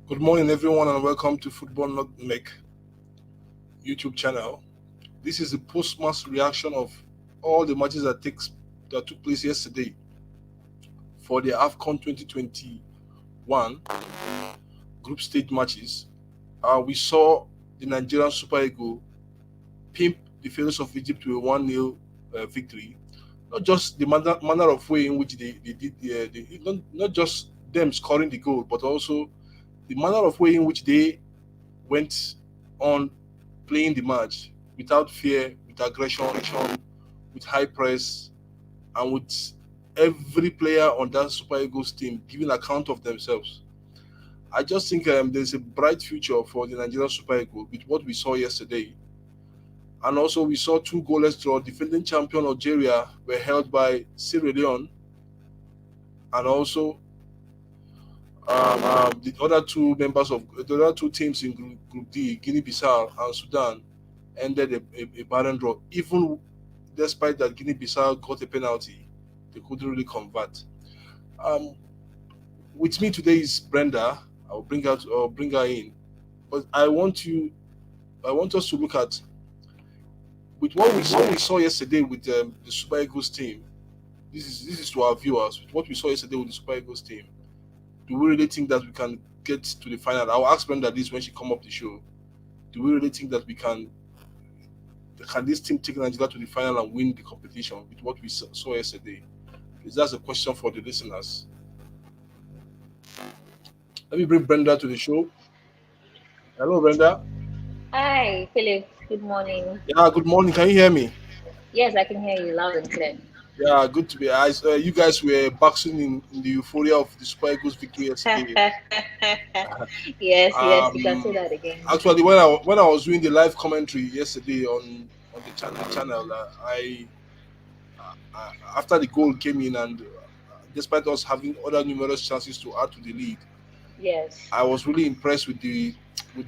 Good morning, everyone, and welcome to Football Not Make YouTube channel. This is the post-match reaction of all the matches that took place yesterday for the AFCON 2021 group stage matches. We saw the Nigerian Super Eagles pimp the Pharaohs of Egypt to a 1-0 victory. Not just the manner of way in which they did not just them scoring the goal, but also the manner of way in which they went on playing the match without fear, with aggression, with high press, and with every player on that Super Eagles team giving account of themselves. I just think there's a bright future for the Nigerian Super Eagles with what we saw yesterday. And also, we saw two goalless draw. Defending champion Algeria were held by Sierra Leone, and also the other two members of the other two teams in Group D, Guinea-Bissau and Sudan, ended a barren draw. Even despite that Guinea-Bissau got a penalty, they couldn't really convert. Um, with me today is Brenda. I'll bring her in. But I want us to look at with what we saw yesterday with the Super Eagles team. This is to our viewers. With what we saw yesterday with the Super Eagles team, do we really think that we can get to the final? I'll ask Brenda this when she come up the show. Do we really think that we can this team take Nigeria to the final and win the competition with what we saw yesterday? Is that a question for the listeners? Let me bring Brenda to the show. Hello, Brenda. Hi, Philip. Good morning. Yeah, good morning. Can you hear me? Yes, I can hear you loud and clear. Yeah, good to be. You guys were boxing in the euphoria of the Super Eagles victory yesterday. Yes, you can say Um, that again. Actually, when I was doing the live commentary yesterday on the channel, after the goal came in and despite us having other numerous chances to add to the lead, Yes, I was really impressed with the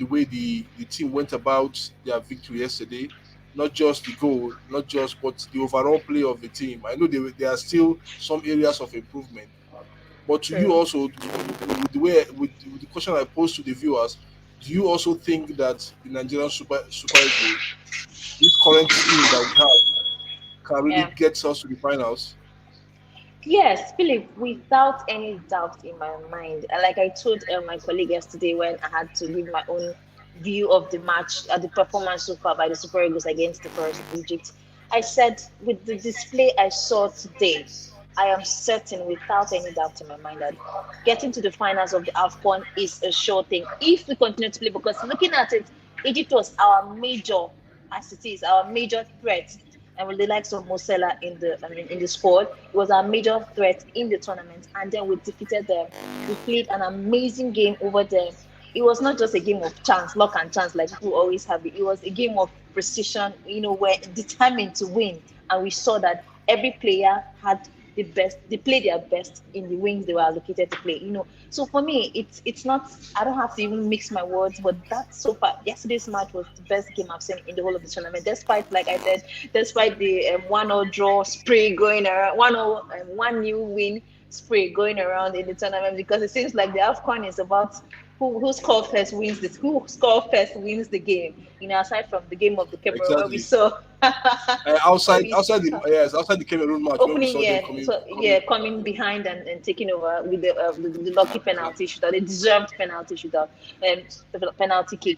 way the team went about their victory yesterday. Not just the goal, not just but the overall play of the team. I know there are still some areas of improvement, but to you true. also, with the way with the question I posed to the viewers, do you also think that the Nigerian Super Eagles, this current team that we have, can really Yeah. get us to the finals? Yes, Philip, without any doubt in my mind. And like I told my colleague yesterday when I had to give my own view of the match, the performance so far by the Super Eagles against the Pharaohs of Egypt, I said, with the display I saw today, I am certain without any doubt in my mind that getting to the finals of the AFCON is a sure thing if we continue to play. Because looking at it, Egypt was our major, as it is, our major threat and with the likes of Mo Salah in the squad, it was our major threat in the tournament. And then we defeated them. We played an amazing game over there. It was not just a game of chance, luck and chance like people always have it. It was a game of precision. We're determined to win, and we saw that every player had the best. They played their best in the wings they were allocated to play. So for me, it's not. I don't have to even mix my words, but that so far, yesterday's match was the best game I've seen in the whole of the tournament. Despite, like I said, despite the 1-0 draw spree going around, 1-0 one new win spree going around in the tournament, because it seems like the AFCON is about who score first wins this who score first wins the game. Aside from the game of the Cameroon where we Exactly. saw where we saw Outside the Cameroon match when we opening, saw them yeah, coming so coming. yeah, coming behind and taking over with the lucky penalty Exactly. shootout, the deserved penalty shootout, the penalty kick.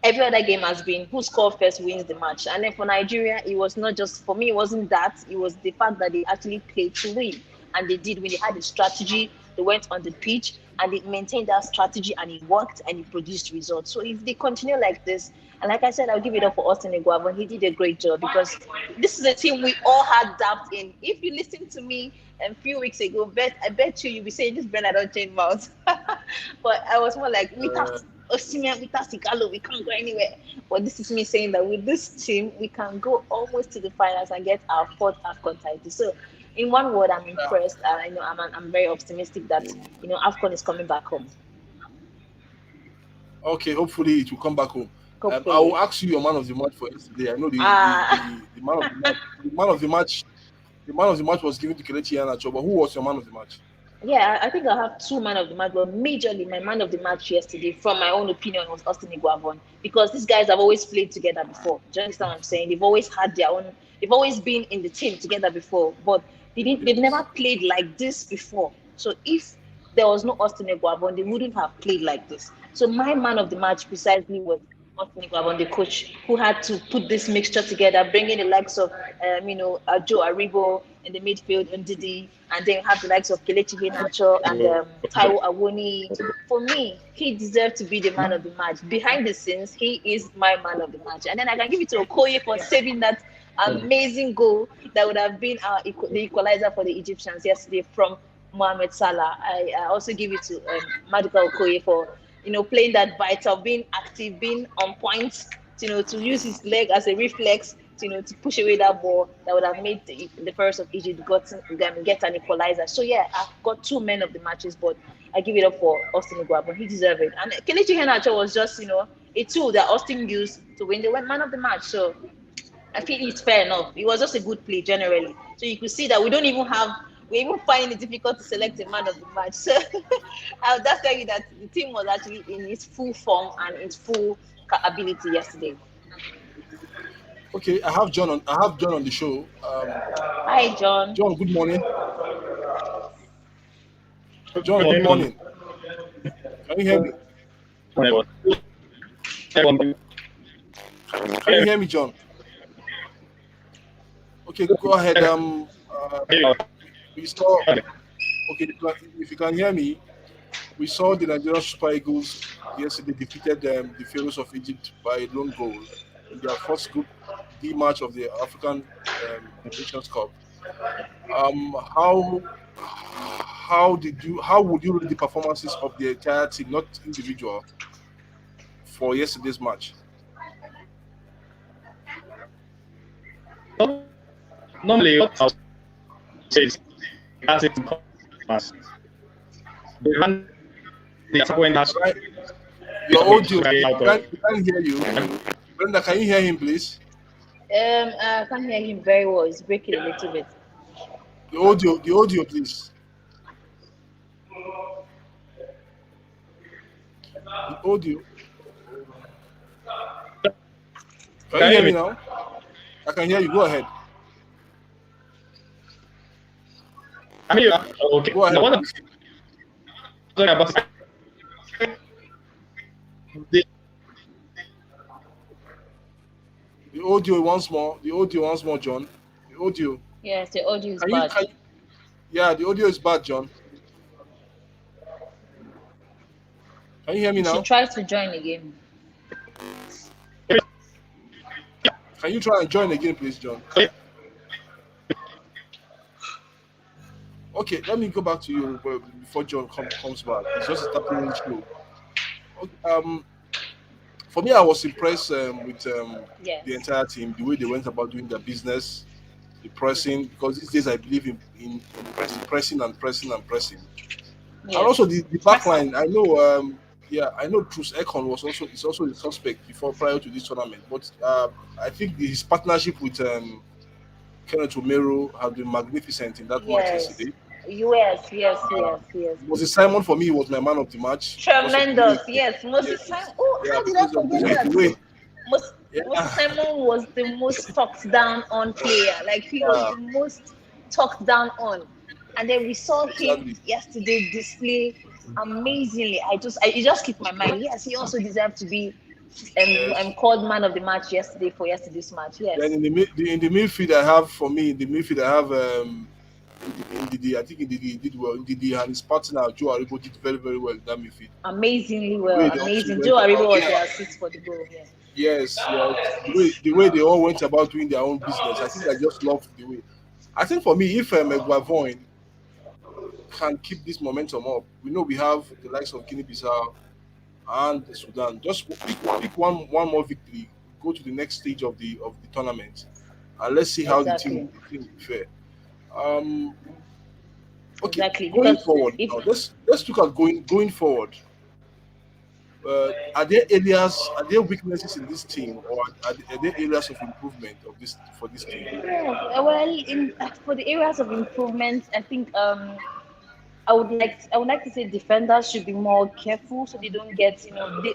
Every other game has been who scored first wins the match. And then for Nigeria, it was not just for me, it wasn't that, it was the fact that they actually played to win. And they did when they had a strategy, they went on the pitch and they maintained that strategy and it worked and it produced results. So if they continue like this, and like I said, I'll give it up for Austin Iguavon. He did a great job because this is a team we all had doubt in. If you listen to me a few weeks ago, I bet you'll be saying this brand I don't change mouths. But I was more like, Uh, without Osimhen, without Sigalo, we can't go anywhere. But this is me saying that with this team, we can go almost to the finals and get our fourth AFCON title. So, in one word, I'm yeah. impressed, and I'm very optimistic that AFCON is coming back home. Okay, hopefully it will come back home. I will Hopefully, ask you your man of the match for yesterday. I know ah, the man of the match was given to Kelechi Iheanacho, but who was your man of the match? Yeah, I think I have two man of the match, but majorly my man of the match yesterday, from my own opinion, was Austin Iguavon because these guys have always played together before. Do you understand what I'm saying? They've always had their own. They've always been in the team together before, but they didn't. They've never Yes. played like this before. So if there was no Austin Iguavon, they wouldn't have played like this. So my man of the match precisely was Austin Iguavon, the coach, who had to put this mixture together, bringing the likes of, Joe Aribo in the midfield, and Didi, and then you have the likes of Kelechi Iheanacho and Taiwo Awoni. For me, he deserved to be the man of the match. Behind the scenes, he is my man of the match. And then I can give it to Okoye for saving that amazing goal that would have been the equalizer for the Egyptians yesterday from Mohamed Salah. I also give it to Maduka Okoye for playing that vital, being active, being on point, to use his leg as a reflex, to push away that ball that would have made the Pharaohs of Egypt get an equalizer. So yeah, I've got two men of the matches, but I give it up for Austin Iguavon. He deserved it. And Kelechi Iheanacho was just, a tool that Austin used to win the man of the match. So I feel it's fair enough. It was just a good play generally. So you could see that we even find it difficult to select a man of the match. So I'll just tell you that the team was actually in its full form and its full ability yesterday. Okay, I have John on the show. Hi, John. John, good morning. John, good Everyone, morning. Can you hear me? everyone, Can you hear me, John? Okay, go ahead. We saw. Okay, if you can hear me, we saw the Nigerian Super Eagles yesterday defeated the Pharaohs of Egypt by a lone goal in their first Group D match of the African Nations Cup. How would you rate the performances of the entire team, not individual, for yesterday's match? normally what I'll say is that's it. They ran the attack when that's Right? Your audio, out of we can't hear you. Brenda, can you hear him, please? I can't hear him very well. It's breaking a little bit. The audio, please. The audio. Can you can you hear hear me me? now? I can hear you. Go ahead. I mean, okay. Go Now ahead, what I'm please. talking about is the The audio once more. The audio once more, John. The audio. Yes, the audio is Can you? bad. Can you? Yeah, the audio is bad, John. Can you hear me You should now? try to join again. Can you try and join again, please, John? Okay, let me go back to you before John comes back. It's just starting really slow. Okay, for me, I was impressed with the Yes. entire team, the way they went about doing their business, the pressing, because these days I believe in pressing and pressing and pressing. And Yes. also the back line, I know, yeah, I know Truce Ekon is also a suspect before prior to this tournament, but I think his partnership with Kenneth Romero has been magnificent in that match Yes. yesterday. Yes. Yes. Uh, Yes. Yes. Moses Simon for me was my man of the match because of the way, Tremendous. Yes. Moses Simon. yes, Oh, yeah, how did I because of forget the that? way, Moses yeah, Simon was the most talked down on player. Like he was yeah, the most talked down on. And then we saw him exactly, yesterday display amazingly. It just clicked my mind. Yes, he also deserved to be yes. called man of the match yesterday for yesterday's match. Then Yes. in the midfield, I have for me in the midfield I have I think Ndidi did well. Ndidi and his partner Joe Aribo did very well in that midfield. Amazingly The way well. they also Amazing. Joe went Aribo about, was yeah, the assist for the goal. Yeah. yes, the way they all went about doing their own business. I think I just loved the way. I think for me, if Eguavoin can keep this momentum up, we know we have the likes of Guinea-Bissau and Sudan. Just pick one more victory, go to the next stage of the tournament, and let's see how Exactly. the team will fare. Um, okay, Exactly. going Because forward if now, let's look at going forward. Are there weaknesses in this team, or are there areas of improvement of this for this team? yeah, well, in for the areas of improvement, I think I would like to say defenders should be more careful so they don't get,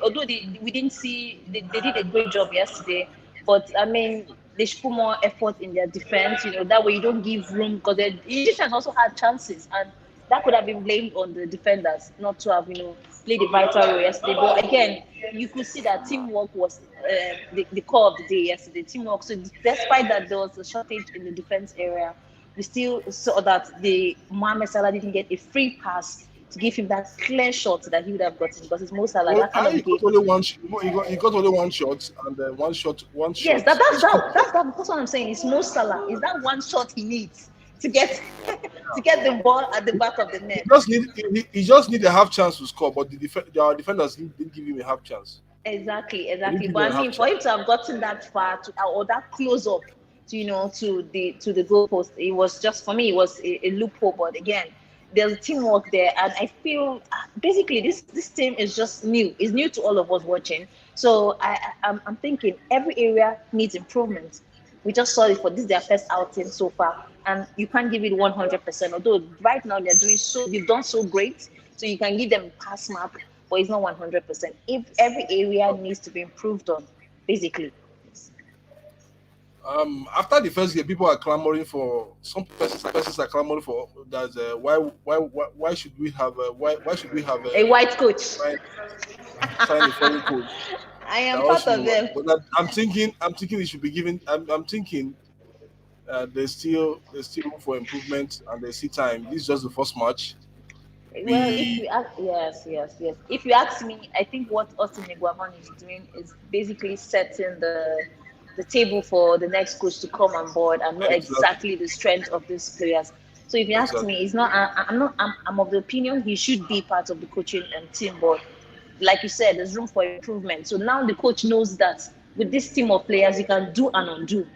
although we didn't see they did a great job yesterday, but I mean they should put more effort in their defense. That way you don't give room, because the Egyptians also had chances, and that could have been blamed on the defenders not to have played a vital role yesterday. But again, you could see that teamwork was the core of the day yesterday. Teamwork. So despite that there was a shortage in the defense area, we still saw that the Mohamed Salah didn't get a free pass to give him that clear shot that he would have gotten, because it's Mo Salah Well, that kind he of got game. only one. He got only one shot, and one Yes, shot. that, that's that, that's that, that's what I'm saying. It's Mo Salah. Is that one shot he needs to get to get the ball at the back of the net? He just need a half chance to score, but our defenders didn't give him a half chance. Exactly, They didn't exactly. give him But a I half mean, for chance. him to have gotten that far or that close up to the goalpost, it was just, for me, it was a loophole. But again, there's teamwork there, and I feel basically this team is just new. It's new to all of us watching. So I'm thinking every area needs improvement. We just saw it for this their first outing so far, and you can't give it 100%. Although right now they've done so great, so you can give them a pass mark, but it's not 100%. If every area needs to be improved on, basically. After the first game, people are clamoring for some persons are clamoring for that. Why should we have why should we have A white coach. sign, sign a foreign coach I that am part of also? them. But I'm thinking it should be given. I'm thinking there's still room for improvement, and there's still time. This is just the first match. Well, if We you ask, yes, yes, yes. If you ask me, I think what Austin Iguaman is doing is basically setting the table for the next coach to come on board and know exactly exactly the strength of these players. So if you ask exactly me, it's not. I'm not. I'm of the opinion he should be part of the coaching team, but like you said, there's room for improvement. So now the coach knows that with this team of players, he can do and undo.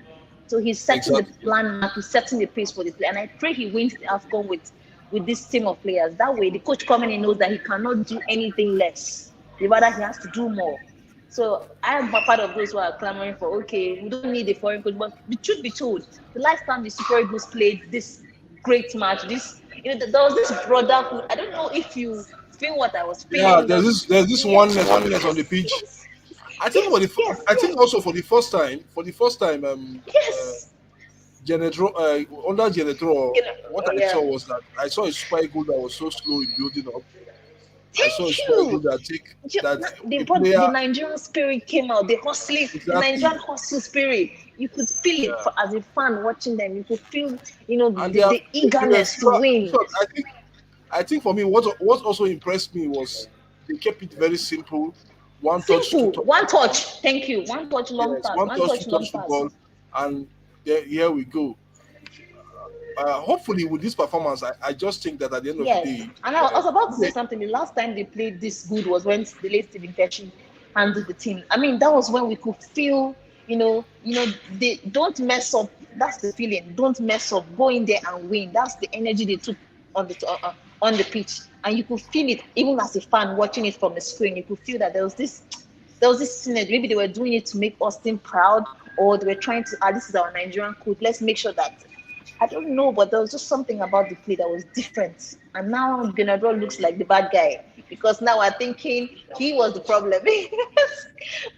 So he's setting the exactly plan mark, he's setting the pace for the play. And I pray he wins the AFCON with this team of players. That way, the coach coming in knows that he cannot do anything less. Rather, he has to do more. So I am part of those who are clamoring for, okay, we don't need a foreign coach. But the truth be told, the last time the Super Eagles played this great match, there was this brotherhood. I don't know if you feel what I was yeah. feeling. There's this oneness on the pitch. Yes, I think yes, I think also for the first time uh, yes. Under Genetro, what I Yeah. saw was that I saw a Super Eagle that was so slow in building up. I saw a Thank Super Eagle you. that take that They a brought player the Nigerian spirit came out, the hustling, the exactly. Nigerian hustle spirit. You could feel it Yeah, as a fan watching them. You could feel, and the they were eagerness to in win. short, I think for me what also impressed me was they kept it very simple. One touch, two Simple. touch, One touch. Thank you. One touch, long yes, pass. one One touch, two touch, long touch pass. football, and here we go. Hopefully with this performance, I just think that at the end of the Yes. day, And I was about to say they, something. The last time they played this good was when the late Stephen Keshi handled the team. I mean, that was when we could feel, they don't mess up. That's the feeling. Don't mess up. Go in there and win. That's the energy they took on the pitch, and you could feel it even as a fan watching it from the screen. You could feel that there was this synergy. Maybe they were doing it to make Austin proud, or they were trying to. This is our Nigerian coach. Let's make sure that I don't know, but there was just something about the play that was different. And now Gennaro looks like the bad guy because now I'm thinking he was the problem.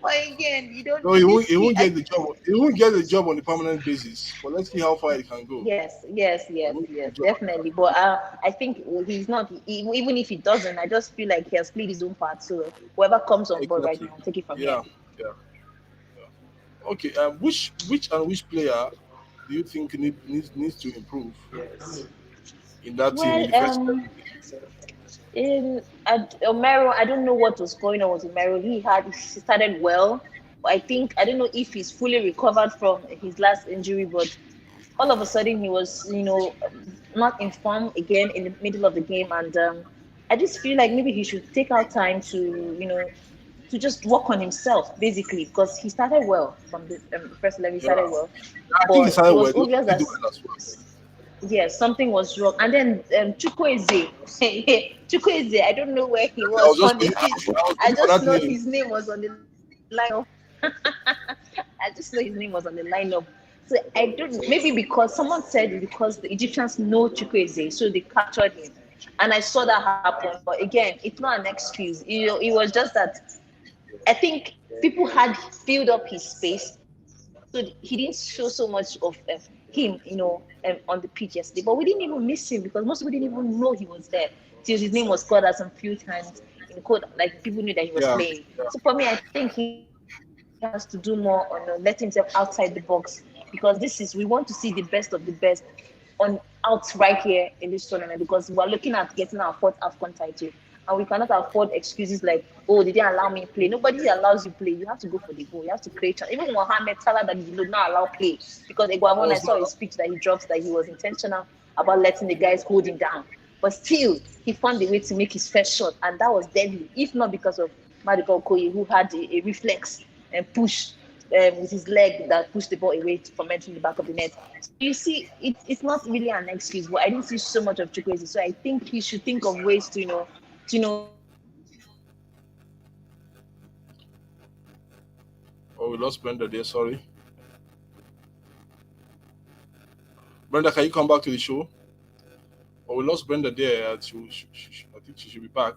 But again, you don't. no, he won't. This He kid, won't get the job. He won't get the job on a permanent basis. But let's see how far he can go. yes, yes, He yes, won't get yes, the job on a definitely. But I think he's not. Even if he doesn't, I just feel like he has played his own part. So whoever comes on board right exactly. now, take it from here. Yeah, yeah, yeah. Okay. Which player do you think needs to improve in that team Well, in the first 11 days? in Omero, I don't know what was going on with Omero. He started well, but I don't know if he's fully recovered from his last injury. But all of a sudden, he was not in form again in the middle of the game, and I just feel like maybe he should take out time to just work on himself, basically, because he started well from the first 11. He Yeah, started well, I think he but it started was well. He obvious did that well as well. yes, something was wrong. And then Chukwueze, Chukwueze, I don't know where he I was was just on the waiting, pitch. I was I waiting for just that know name. his name was on the lineup. I just know his name was on the lineup. So I don't, maybe because someone said because the Egyptians know Chukwueze, so they captured him. And I saw that happen. But again, it's not an excuse. It was just that I think people had filled up his space, so he didn't show so much of him, on the pitch yesterday. But we didn't even miss him because most people didn't even know he was there till his name was called out some few times in code. Like people knew that he was Yeah. playing. So for me, I think he has to do more on letting himself outside the box because this is we want to see the best of the best on out right here in this tournament because we're looking at getting our fourth AFCON title. And we cannot afford excuses like, oh, they didn't allow me play. Nobody allows you play. You have to go for the goal. You have to create. Even Mohamed Salah that did not allow play because I Eguavon, I was saw not. his speech that he dropped that he was intentional about letting the guys hold him down. But still, he found a way to make his first shot, and that was deadly. If not because of Madiko Okoye, who had a reflex and push with his leg that pushed the ball away from entering the back of the net. So you see, it's not really an excuse, but I didn't see so much of Chukwueze. So I think he should think of ways to make his first shot and make his first goal. Oh, we lost Brenda there. Sorry, Brenda. Can you come back to the show? Oh, we lost Brenda there. I think she should be back.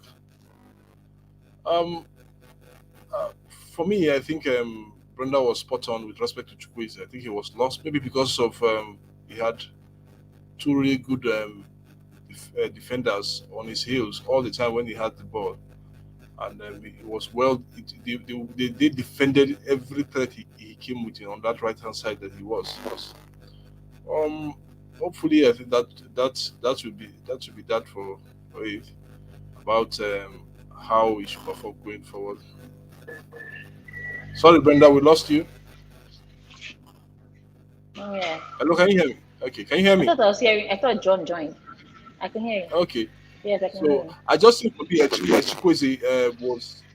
Um, for me, I think Brenda was spot on with respect to Chukwueze. I think he was lost maybe because of he had two really good defenders on his heels all the time when he had the ball, and it was well. They defended every threat he came with on that right hand side that he was. Um, hopefully, I think that will be that for it about how he should perform going forward. Sorry, Brenda, we lost you. Oh yeah, Hello, can you hear me? Okay, can you hear I me? thought I was hearing. I thought John joined. I can hear you. Okay, Yes, I can hear so you. I just think for me, Chukwueze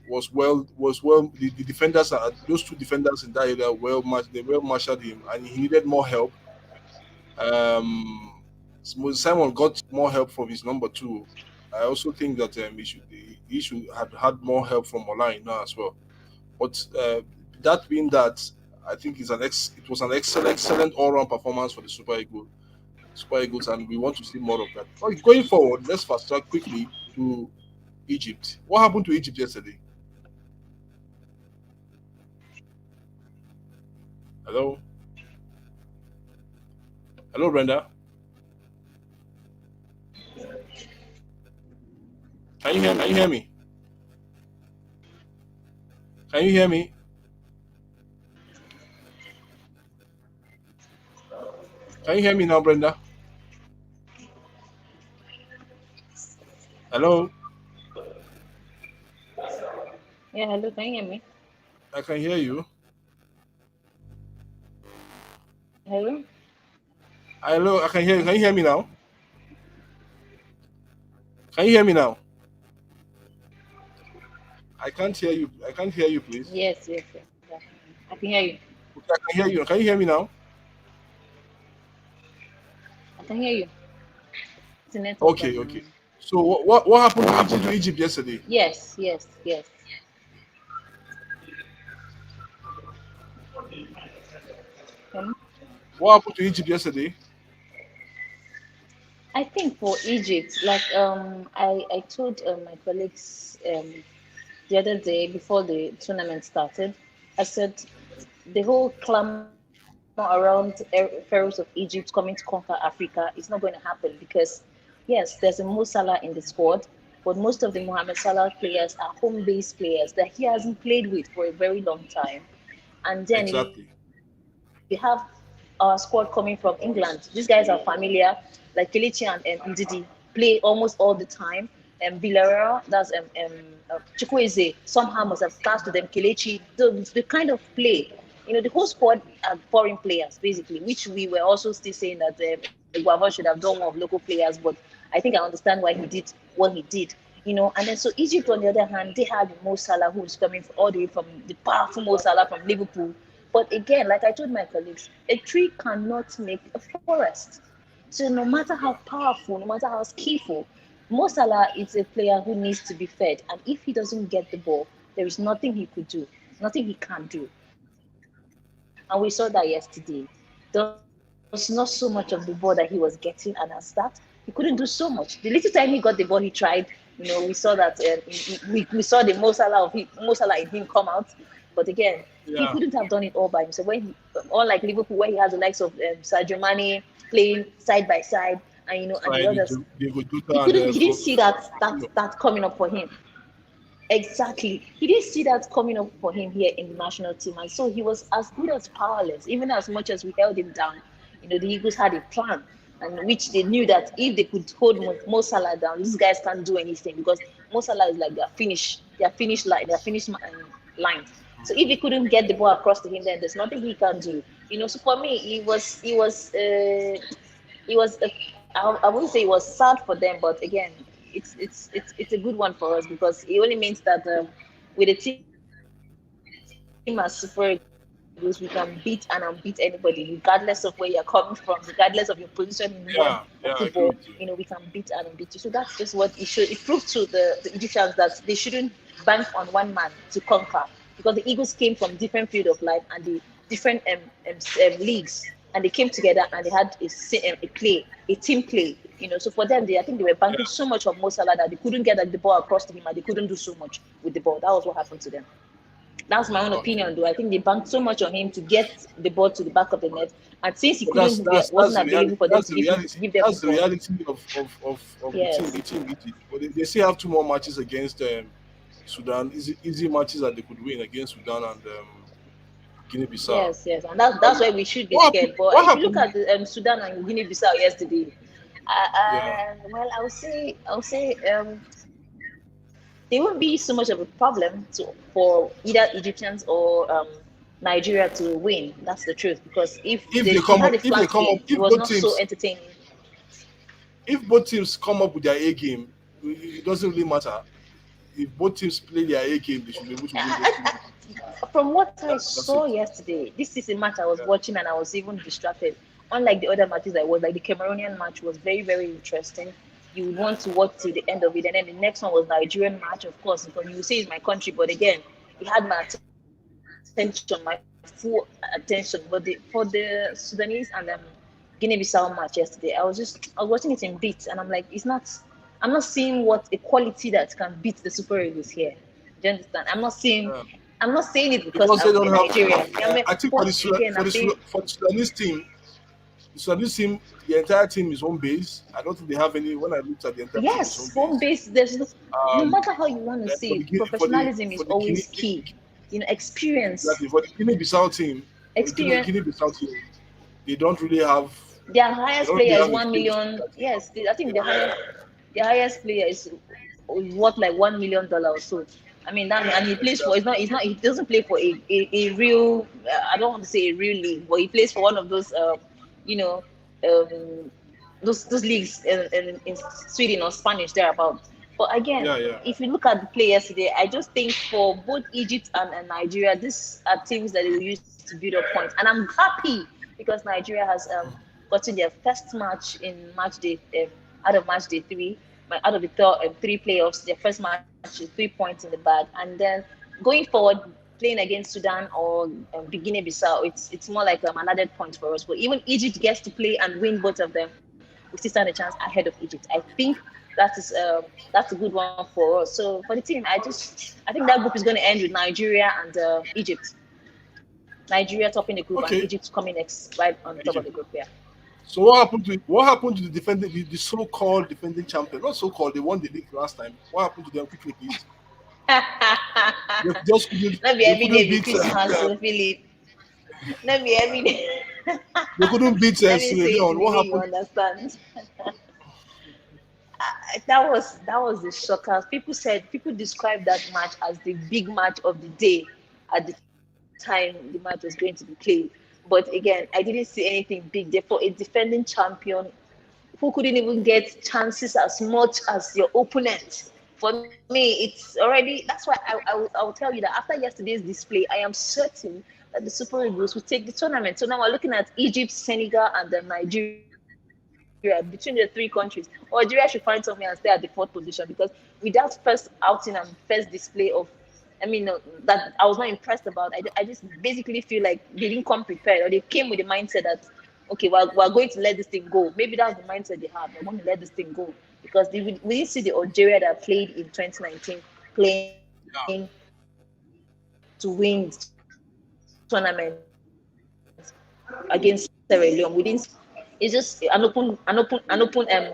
was well. The defenders, those two defenders in that area, well matched. They well marshaled him, and he needed more help. Simon got more help from his number two. I also think that he should have had more help from Online now as well. But that being that, I think it was an excellent all round performance for the Super Eagles, and we want to see more of that. Okay, going forward, let's fast track quickly to Egypt. What happened to Egypt yesterday? Hello, hello, Brenda. Can you hear me? Can you hear me? Can you hear me now, Brenda? Hello, Yeah, hello, can you hear me? I can hear you. Hello. Hello, I can hear you. Can you hear me now? Can you hear me now? I can't hear you. I can't hear you, please. Yes, yes, yes. Yeah. I can hear you. Okay, I can hear you. Can you hear me now? I can hear you. It's a network Okay, problem. okay. So what happened to Egypt yesterday? Yes, yes, yes. Um, What happened to Egypt yesterday? I think for Egypt, like I told my colleagues the other day before the tournament started, I said the whole clamor around Pharaohs of Egypt coming to conquer Africa is not going to happen because yes, there's a Mo Salah in the squad, but most of the Mohamed Salah players are home-based players that he hasn't played with for a very long time. And then we have Exactly. our squad coming from England. These guys are familiar, like Kelechi and Ndidi play almost all the time. And Villarreal, that's Chukwueze, somehow must have passed to them. Kelechi, the kind of play, the whole squad are foreign players basically, which we were also still saying that Guava should have done more of local players. But I think I understand why he did what he did. And then so Egypt, on the other hand, they had Mo Salah, who's coming all the way from the powerful Mo Salah from Liverpool. But again, like I told my colleagues, a tree cannot make a forest. So no matter how powerful, no matter how skillful, Mo Salah is a player who needs to be fed. And if he doesn't get the ball, there is nothing he could do, nothing he can do. And we saw that yesterday. There was not so much of the ball that he was getting, and as that, he was He couldn't do so much. The little time he got the ball, he tried. We saw that we saw the Mo Salah in him come out, but again, he Yeah. couldn't have done it all by himself. Unlike Liverpool, where he has the likes of Sadio Mane playing side by side, and the Fine. others, Diego he Jota and couldn't. He didn't see Firmino. that coming up for him. Exactly. He didn't see that coming up for him here in the national team. And so he was as good as powerless, even as much as we held him down. The Eagles had a plan, and which they knew that if they could hold Mo Salah down, these guys can't do anything because Mo Salah is like their finish line. So if he couldn't get the ball across to him, then there's nothing he can do. So for me, I wouldn't say it was sad for them, but again, it's a good one for us because it only means that with a team as Super Eagles, we can beat and unbeat anybody, regardless of where you're coming from, regardless of your position in the game of football. We can Yeah. beat Yeah. and I agree unbeat with you. you. So that's just what it should. It proved to the Egyptians that they shouldn't bank on one man to conquer because the Eagles came from different field of life and the different leagues, and they came together and they had a team play. So for them, I think they were banking Yeah. so much on Mo Salah that they couldn't get the ball across to him and they couldn't do so much with the ball. That was what happened to them. That's my own Okay. opinion, though. I think they banked so much on him to get the ball to the back of the net, and since he But couldn't, that's wasn't the reality. available for them That's to the reality. give them the That's the ball. reality of the team. Yes, The team Egypt. But they still have two more matches against Sudan. Easy matches that they could win against Sudan and Guinea-Bissau. yes, and that's Um, why we should be what happened? scared. But What if you look happened? at the Sudan and Guinea-Bissau yesterday, Yeah. well, there won't be so much of a problem for either Egyptians or Nigeria to win. That's the truth. Because we had a flat game, it was not so entertaining. If both teams come up with their A game, it doesn't really matter. If both teams play their A game, they should be able to win those two I, matches. from what I That's saw it. yesterday, this is a match I was Yeah. watching and I was even distracted. Unlike the other matches I was, like the Cameroonian match was very, very interesting. You would want to watch to the end of it. And then the next one was Nigerian match, of course, because you say it's my country, but again, it had my attention, my full attention. But for the Sudanese and Guinea-Bissau match yesterday, I was watching it in bits, and I'm like, I'm not seeing what a quality that can beat the Super Eagles here. Do you understand? Yeah. I'm not saying it because Because I'm they a don't have. Nigerian. I think But again, I'm being For the Sudanese team, the entire team is home base. I don't think they have any. When I looked at the entire team, is home yes, home base. base. No Um, matter how you want to then see it, professionalism is for the always key. Experience, exactly for the Guinea-Bissau team, experience. Guinea-Bissau team, they don't really have. Their They highest don't really player is have 1 million. experience in that team. Yes, I think Yeah. the highest player is worth like $1 million or so. I mean that, and he plays for. Exactly. He doesn't play for a real. I don't want to say a real league, but he plays for one of those. You know, um, those leagues in Sweden or Spanish thereabout. But again, Yeah. Yeah. if you look at the play yesterday, I just think for both Egypt and Nigeria, these are teams that they will use to build up points, and I'm happy because Nigeria has gotten their first match in match day out of match day three, out of the three playoffs, their first match is 3 points in the bag, and then going forward, playing against Sudan or Guinea-Bissau, it's more like an added point for us. But even Egypt gets to play and win both of them, we still stand a chance ahead of Egypt. I think that's a good one for us. So for the team, I think that group is going to end with Nigeria and Egypt. Nigeria topping the group and Okay. Egypt coming next right on top of the Egypt. group. Yeah. So what happened to the defending the so-called defending champion? Not so-called. They won the league last time. What happened to them? Quickly, please. They just couldn't. Not be They every day couldn't be beat. Christmas, so Philip. Not be every day. They couldn't beat Let me Sierra say it Leone. in the What way you happened? understand. That was the shocker. People described that match as the big match of the day at the time the match was going to be played. But again, I didn't see anything big there for a defending champion who couldn't even get chances as much as your opponent. For me, it's already that's why I will tell you that after yesterday's display, I am certain that the Super Eagles will take the tournament. So now we're looking at Egypt, Senegal, and then Nigeria between the three countries. Algeria should find somewhere and stay at the fourth position because with that first outing and first display of that I was not impressed about. I just basically feel like they didn't come prepared or they came with the mindset that, okay, okay, we're going to let this thing go. Maybe that's the mindset they have. They're going to let this thing go because we didn't see the Algeria that played in 2019 playing Yeah. to win the tournament against Sierra Leone. We didn't see that. It's just an open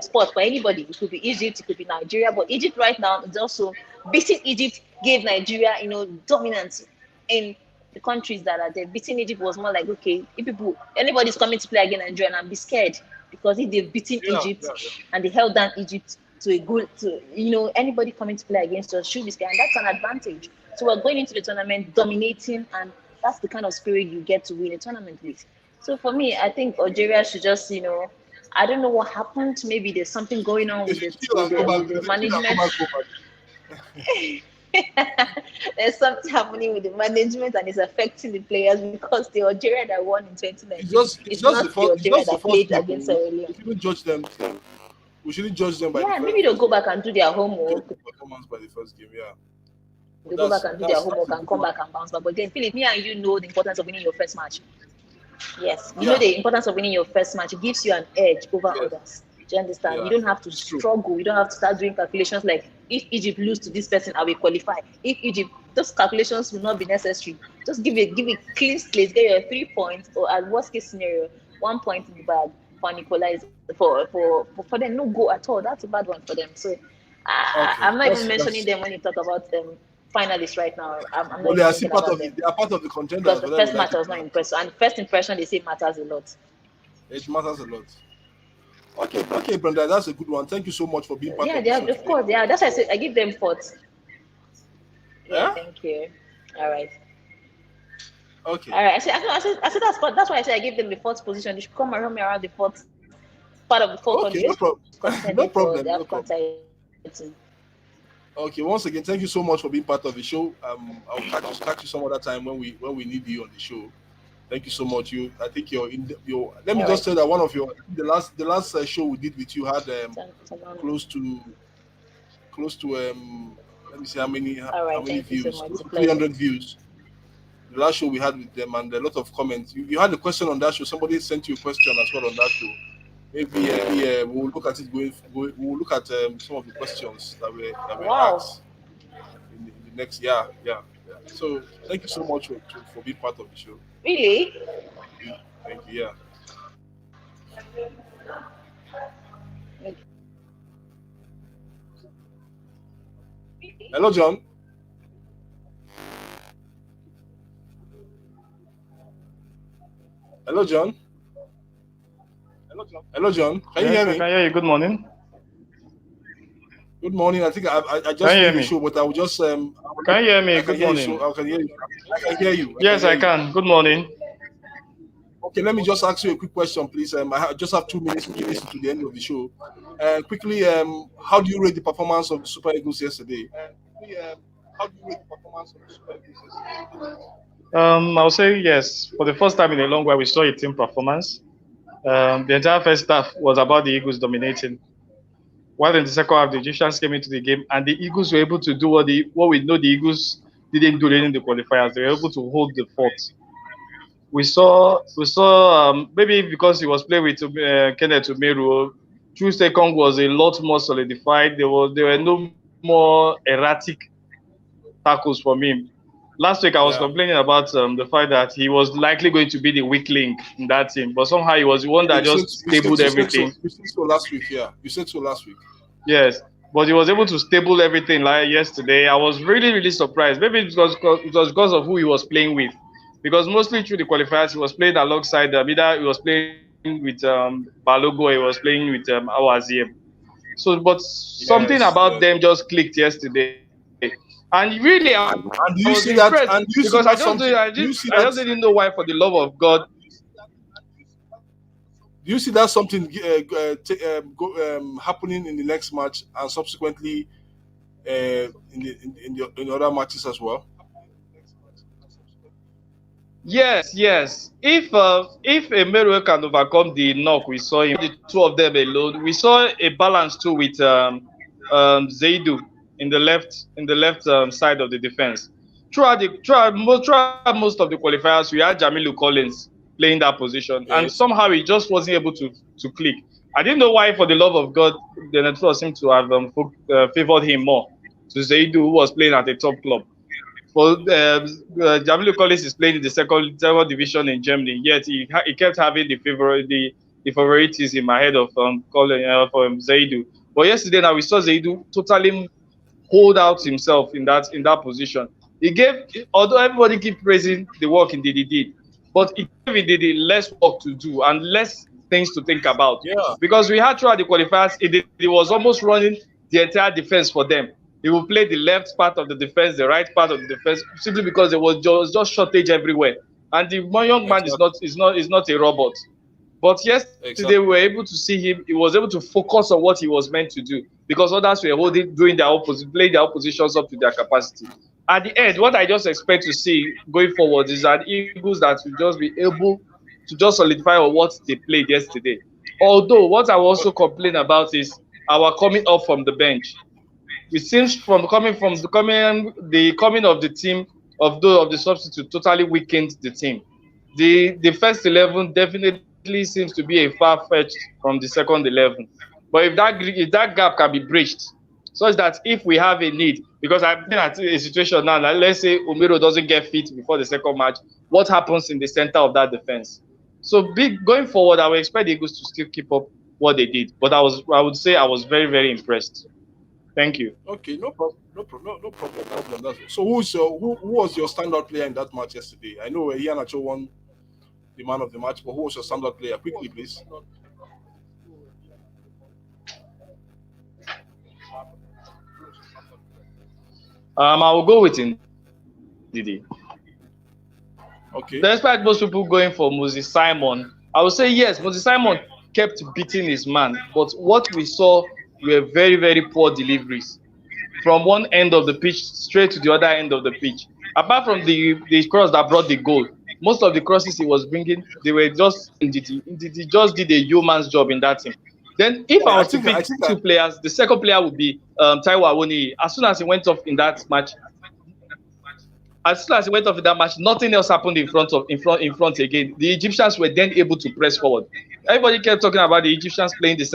sport for anybody. It could be Egypt, it could be Nigeria, but Egypt right now is also beating Egypt gave Nigeria, dominance in the countries that are there. Beating Egypt was more like, okay, if anybody's coming to play against Nigeria, and I'll be scared because if they've beaten Yeah. Egypt Yeah. Yeah. and they held down Egypt to a good, anybody coming to play against us should be scared, and that's an advantage. So we're going into the tournament dominating, and that's the kind of spirit you get to win a tournament with. So for me, I think Algeria should just, I don't know what happened. Maybe there's something going on They with should it chill and go back. with the They should chill and management. go back. There's something happening with the management and it's affecting the players because the Algeria that won in 2019 It's is just the not the first. It's Algeria just the that first played game. against Sierra Leone. We shouldn't judge them. We shouldn't judge them by the Yeah, maybe they'll first go game. back and do their Judge homework. the performance by the first game. Yeah. But They'll go back and do their that's homework a and good come one. back and bounce back. But then, Philip, me and you know the importance of winning your first match. Yes, you know Yeah. the importance of winning your first match. It gives you an edge over Yes. others. Do you understand? You Yeah. don't have to It's true. struggle. You don't have to start doing calculations like if Egypt lose to this person, I will qualify. If Egypt, those calculations will not be necessary. Just give a clean slate, get your 3 points, or at worst case scenario, 1 point in the bag for an equalizer for them. No goal at all. That's a bad one for them. So Okay. I'm not even mentioning That's. them when you talk about finalists right now. I'm not But they even are still thinking part about of the. them They are part of the because contenders, the whether we first like match I it was or not not. impressed. And first impression they say matters a lot. It matters a lot. Okay. Okay, Brenda, that's a good one. Thank you so much for being part Yeah, of the they show are, of today. course, they are. That's why I said I give them fourth. Yeah, Yeah. thank you. All right. Okay. All right. I said that's why I said I give them the fourth position. They should come around me around the fourth part of the four Okay. No countries problem. contending No for the problem. No AFCON problem. title. Okay. Once again, thank you so much for being part of the show. I'll catch you some other time when we need you on the show. Thank you so much. I think you're in your. Let me All just right. say that one of your the last show we did with you had close to close to let me see All how right. many Thank you so views, much. close It's a to pleasure. 300 views. The last show we had with them and a lot of comments. You had a question on that show. Somebody sent you a question as well on that show. Maybe we'll look at it we'll look at some of the questions that were Wow. asked in the next. Yeah. So thank you so much for being part of the show. Really? Thank you. Yeah. Hello, John. Hello, John. Hello, John. Can you Yes, hear I can me? hear you. Good morning. Good morning. I think I Can just you hear finished the me? show, but I will just I would like Can you hear I me? can Good hear you. So morning. I can hear you. I can hear you. I can Yes, hear I you. can. Good morning. Okay, let me just ask you a quick question, please. Just have 2 minutes to the end of the show. Quickly, how do you rate the performance of the Super Eagles yesterday? How do you rate the performance of the Super Eagles yesterday? I'll say yes. For the first time in a long while, we saw a team performance. The entire first half was about the Eagles dominating. While in the second half, the Egyptians came into the game, and the Eagles were able to do what we know the Eagles didn't do during the qualifiers. They were able to hold the fort. We saw maybe because he was playing with Kenneth Umeru, True Second was a lot more solidified. There were no more erratic tackles from him. Last week I was Yeah. complaining about the fact that he was likely going to be the weak link in that team, but somehow he was the one Yeah, that just stabled everything. you said so last week. Yeah, you said so last week. Yes, but he was able to stable everything like yesterday. I was really, really surprised. Maybe it was because of who he was playing with. Because mostly through the qualifiers, he was playing alongside either he was playing with Balogo, or he was playing with Awaziem. So, but something Yes, about yes. them just clicked yesterday. And really, I was impressed And do you because see I that? just And do you I see just that didn't something? Do you I see just that? didn't know why, for the love of God. Do you see that something happening in the next match and subsequently in the other matches as well? Yes. If Emery can overcome the knock we saw him, the two of them alone, we saw a balance too with Zaidu in the left side of the defense. Throughout most of the qualifiers, we had Jamilu Collins. playing that position, and Yes. somehow he just wasn't able to click. I didn't know why, for the love of God, the network seemed to have favored him more to Zaidu, who was playing at a top club. For Jamilu Collins is playing in the second division in Germany, yet he kept having the favoritism ahead of Zaidu. But yesterday now we saw Zaidu totally hold out himself in that position. He gave, although everybody keep praising the work Ndidi did, but he gave Ndidi less work to do and less things to think about. Yeah. Because we had throughout the qualifiers, Ndidi was almost running the entire defense for them. He will play the left part of the defense, the right part of the defense, simply because there was just shortage everywhere. And the young man is Exactly. not a robot. But yesterday we were Exactly. able to see him. He was able to focus on what he was meant to do because others were doing their opposite, playing their oppositions up to their capacity. At the end, what I just expect to see going forward is that Eagles that will just be able to just solidify on what they played yesterday. Although what I will also complain about is our coming up from the bench. It seems the coming of the team of the substitute totally weakened the team. The first 11 definitely seems to be a far fetched from the second 11. But if that gap can be bridged, such that if we have a need, because I'm looking at a situation now, like let's say Umiro doesn't get fit before the second match, what happens in the center of that defense? So going forward, I would expect the Eagles to still keep up what they did. But I would say I was very, very impressed. Thank you. Okay. No problem. No problem. No problem. Problem. So who was your standout player in that match yesterday? I know Ian Acho won the man of the match, but who was your standout player? Quickly, please. I will go with Ndidi. Okay. Despite most people going for Moses Simon, I would say yes, Moses Simon kept beating his man, but what we saw were very, very poor deliveries from one end of the pitch straight to the other end of the pitch. Apart from the cross that brought the goal, most of the crosses he was bringing, they were just Ndidi. Ndidi just did a yeoman's job in that team. Then, if I I was to think I pick think two that players, the second player would be Taiwo Awoniyi. As soon as he went off in that match, nothing else happened in front again. The Egyptians were then able to press forward. Everybody kept talking about the Egyptians playing the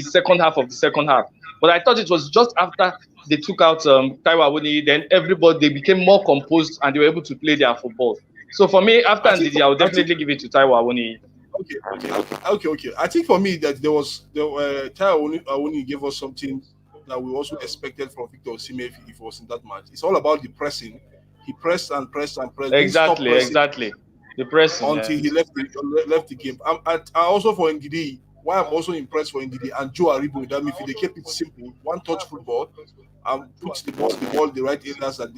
second half of the second half, but I thought it was just after they took out Taiwo Awoniyi, then everybody they became more composed and they were able to play their football. So for me, after I think Ndidi, I would I think definitely give it to Taiwo Awoniyi. okay. I think for me that Taiwo Awoniyi gave us something that we also expected from Victor Osimhen if he was in that match. It's all about the pressing. He pressed and pressed and pressed. Didn't stop pressing Exactly. The pressing, until he yes. left the game. I also for Ndidi, why I'm also impressed for Ndidi and Joe Aribo in that midfield, they kept it simple, one touch football, and put the ball in the right areas that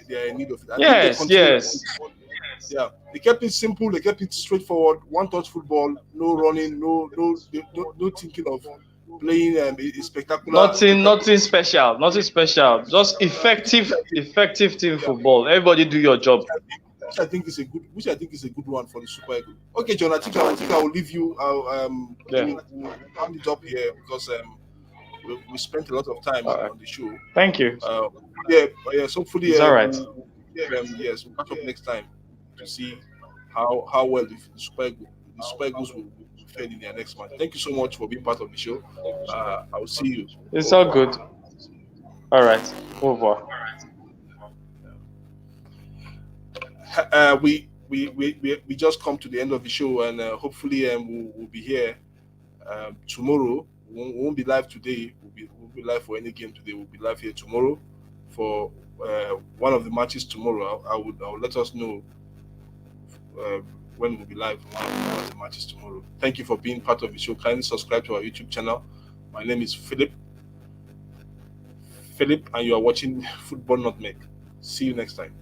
they are in need of it. I think they Yes, continue like yes. this. Yeah, they kept it simple, they kept it straightforward, one touch football, no running, no thinking of playing a Nothing special. Nothing special. Just effective team football. Everybody do your job. which I think is a good one for the Super Eagles. Okay, John, I think I will leave you. Yeah. We'll round it up here because we spent a lot of time All right. on the show. Thank you. Yes. Hopefully, It's all right. yes, we'll catch up next time to see how well the Super Eagles will fare in their next match. Thank you so much for being part of the show. I will see you. It's Au all revoir. good. All right. Over. We just come to the end of the show, and hopefully we'll be here tomorrow. We won't be live today. We'll be live for any game today. We'll be live here tomorrow for one of the matches tomorrow. I will let us know uh, when we'll be live for one of the matches tomorrow. Thank you for being part of the show. Kindly subscribe to our YouTube channel. My name is Philip, and you are watching Football Nutmeg. See you next time.